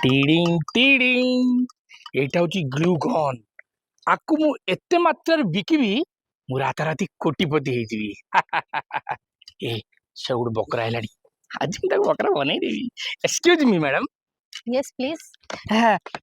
টিডিং টিডিং এইটা হচ্ছে গ্লুগন আকু মু এতে মাত্রার বিকিবি মু রাতারাতি কোটিপতি হয়েଯିବି ଏ ସେ ଗୋଟେ ବକରା ହେଲାଣି ଆଜି ମୁଁ ତାକୁ ବକରା ବନେଇଦେବି ଏକ୍ସକ୍ୟୁଜ ମି ମ୍ୟାଡାମ यस प्लीज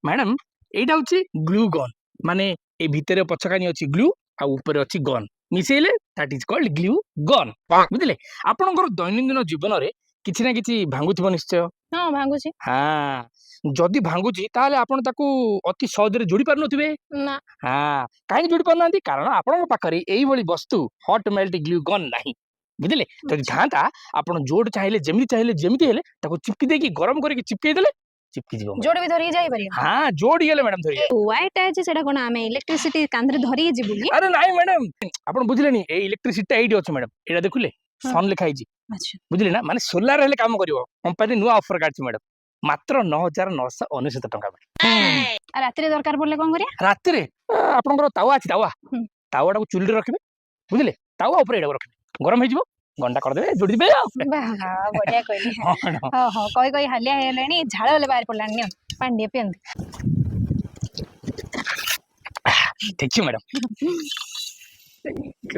ମ୍ୟାଡାମ ଏଇଟା ହଉଛି ଗ୍ଲୁଗନ୍ ମାନେ ଏ ଭିତରେ ପଛକାନି ଅଛି ଗ୍ଲୁ ଆଉ ଉପରେ ଅଛି ଗନ୍ ମିଶେଇଲେ that is called glue gun ବୁଝିଲେ ଆପଣଙ୍କର ଦୈନନ୍ଦିନ ଜୀବନରେ କିଛି ନା କିଛି ଭାଙ୍ଗୁଥିବ ନିଶ୍ଚୟ हाँ भांगुची ହଁ ଯଦି ଭାଙ୍ଗୁଛି ତାହେଲେ ଆପଣ ତାକୁ ଅତି ସହଜରେ ଯୋଡି ପାରୁନଥିବେ ना ହଁ କାହିଁକି ଯୋଡି ପାରୁନାହାନ୍ତି କାରଣ ଆପଣଙ୍କ ପାଖରେ ଏଇଭଳି ବସ୍ତୁ ହଟ୍ ମେଲ୍ଟ ଗ୍ଲୁ ଗନ୍ ନାହିଁ ବୁଝିଲେ ଯଦି ଥାନ୍ତା ଆପଣ ଯୋଉଠି ଚାହିଁଲେ ଯେମିତି ହେଲେ ତାକୁ ଚିପକି ଦେଇକି ଗରମ କରିକି ଚିପକେଇ ଦେଲେ ଚିପକି ଯିବ जोड़ भी धरिକି ଯାଇ ପାରିବ ହଁ ଯୋଡି ଗଲେ ମ୍ୟାଡାମ ଧରି ହ୍ୱାଇଟ୍ ଅଛି ସେଟା କଣ ଆମେ ଇଲେକ୍ଟ୍ରିସିଟି କାନ୍ଧରେ ଧରିକି ଯିବୁ କି ଆରେ ନାଇଁ ମ୍ୟାଡାମ ଆପଣ ବୁଝିଲେନି ଏଇ ଇଲେକ୍ଟ୍ରିସିଟି ଏଇଠି ଅଛି ମ୍ୟାଡାମ ଏଇଟା ଦେଖିଲେ ସନ୍ ଲେଖା ହେଇଛି ଆଚ୍ଛା ବୁଝିଲେ ନା ମାନେ ସୋଲାର ହେଲେ କାମ କରିବ କମ୍ପାନୀ ନୂଆ ଅଫର କାଢିଛି ମ୍ୟାଡାମ ମାତ୍ର 9,999 ଟଙ୍କା ଆଉ ରାତିରେ ଦରକାର ପଡିଲେ କଣ କରିବା ରାତିରେ ଆପଣଙ୍କର ତାୱା ଅଛି ହୁଁ। ତାୱାଟାକୁ ଚୁଲିରେ ରଖିବେ ବୁଝିଲେ ତାୱା ଉପରେ ଏଇଟାକୁ ରଖିବେ ଗରମ ହେଇଯିବ ଗଣ୍ଡା କରିଦେବେ ଯୋଡ଼ିଦେବେ ବଢିଆ କହିଲେ ହଁ କହି କହି ହାଲିଆ ହେଇଗଲାଣି ଝାଳ ହେଲେ ବାହାରି ପଡିଲାଣି ନିଅ ପାଣି ଟିକେ ପିଅନ୍ତୁ ଠିକ ଅଛି ମ୍ୟାଡାମ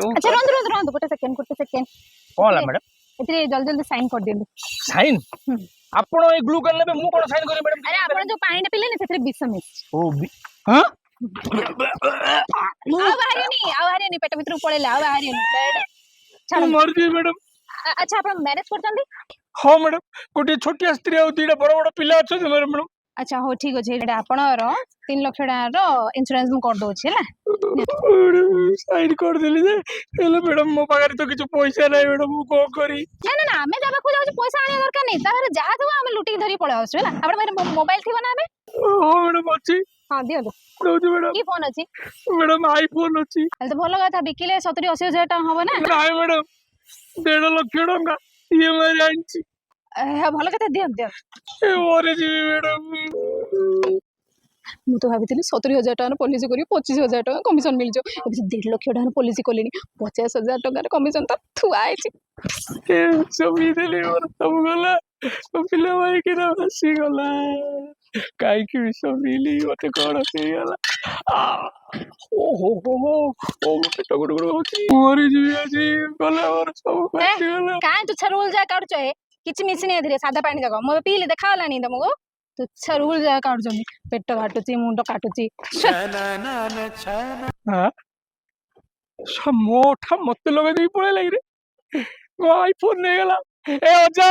ଆଚ୍ଛା ରୁହନ୍ତୁ ଗୋଟେ ସେକେଣ୍ଡ କଣ ହେଲା ମ୍ୟାଡାମ ଏଥିରେ ଜଲ୍ଦି ଜଲ୍ଦି ସାଇନ୍ କରିଦିଅନ୍ତୁ ସାଇନ୍ ଆପଣ ଏଇ ଗ୍ଲୁ ଗନ୍ ନେବେ ମୁଁ କଣ ସାଇନ୍ କରିବି ମ୍ୟାଡାମ ଆରେ ଆପଣ ଯୋଉ ପାଣିଟା ପିଲେନି ସେଥିରେ ବିଷ ମିଶିଛି ଓ ହଁ ଆଉ ବାହାରିବନି ପେଟ ଭିତରକୁ ପଳେଇଲା ଆଉ ବାହାରିବନି ମୁଁ ମରିଯିବି ମ୍ୟାଡାମ ଆଚ୍ଛା ଆପଣ ମ୍ୟାରେଜ କରୁଛନ୍ତି ହଁ ମ୍ୟାଡାମ ଗୋଟେ ଛୋଟିଆ ସ୍ତ୍ରୀ ଆଉ ଦିଟା ବଡ ବଡ ପିଲା ଅଛନ୍ତି ମ୍ୟାଡାମ ଆଚ୍ଛା ହଉ ଠିକ ଅଛି ଏଇଟା ଆପଣଙ୍କର 3 ଲକ୍ଷ ଟଙ୍କାର ଇନ୍ସୁରାନ୍ସ ମୁଁ କରିଦଉଛି ହେଲା ସାଇନ୍ କରିଦେଲି ଯେ ହେଲେ ମ୍ୟାଡାମ ମୋ ପାଖରେ ତ କିଛି ପଇସା ନାହିଁ ମ୍ୟାଡାମ ମୁଁ କଣ କରିବି ନା ଆମେ ଯାହା ପାଖକୁ ଯାଉଛି ପଇସା ଆଣିବା ଦରକାର ନାହିଁ ତା ପାଖରେ ଯାହା ଥିବ ଆମେ ଲୁଟିକି ଧରିକି ପଳେଇ ଆସୁଛୁ ହେଲା ଆପଣଙ୍କ ପାଖରେ ମୋବାଇଲ ଥିବ ନା ଏବେ ହଁ ମ୍ୟାଡାମ ଅଛି ହଁ ଦିଅନ୍ତୁ ଦଉଛି ମ୍ୟାଡାମ କି ଫୋନ ଅଛି ମ୍ୟାଡାମ ଆଇଫୋନ ଅଛି ତାହେଲେ ତ ଭଲ କଥା ବିକିଲେ 70-80 ହଜାର ଟଙ୍କା ହବ ନା ନାଇଁ ମ୍ୟାଡାମ 1.5 ଲକ୍ଷ ଟଙ୍କା ଇଏମଆଇ ଆଣିଛି ଭଲ କଥା ଦିଅନ୍ତୁ ମରିଯିବି ମ୍ୟାଡାମ ମୁଁ ତ ଭାବିଥିଲି 70,000 ଟଙ୍କାର ପଲିସି କରି 25,000 ଟଙ୍କା କମିଶନ ମିଳିଯିବ ଏବେ 1.5 ଲକ୍ଷ ଟଙ୍କାର ପଲିସି କଲିଣି 50,000 ଟଙ୍କାର କମିଶନ ତ ଥୁଆ ହେଇଛି ସବୁ ଗଲା ପିଲା ଭାଇକିନା ଭାସିଗଲା କାହିଁକି ବିଷ ପିଇଲି ମତେ କଣ ହେଇଗଲା ଓହୋ ପେଟ ଗୁଡ ହଉଛି ମରିଯିବି ଆଜି ଗଲା ମୋର ସବୁ ଭାସିଗଲା କାଇଁ ତୁଚ୍ଛା ରୁଲ ଯାହା କାଢୁଛ କିଛି ମିଶିନି ଏଥିରେ ସାଧା ପାଣି ଯାକ ମୁଁ ପିଇଲି ଦେଖାଗଲାନି ତମକୁ ତୁଚ୍ଛା ରୁଲ ଯାହା କାଢୁଛନ୍ତି ପେଟ କାଟୁଛି ମୁଣ୍ଡ କାଟୁଛି ମୋଠା ମତେ ଲଗେଇ ଦେଇକି ପଳେଇଲା କିରେ ମୋ ଆଇଫୋନ ନେଇଗଲା ଏ ଅଜା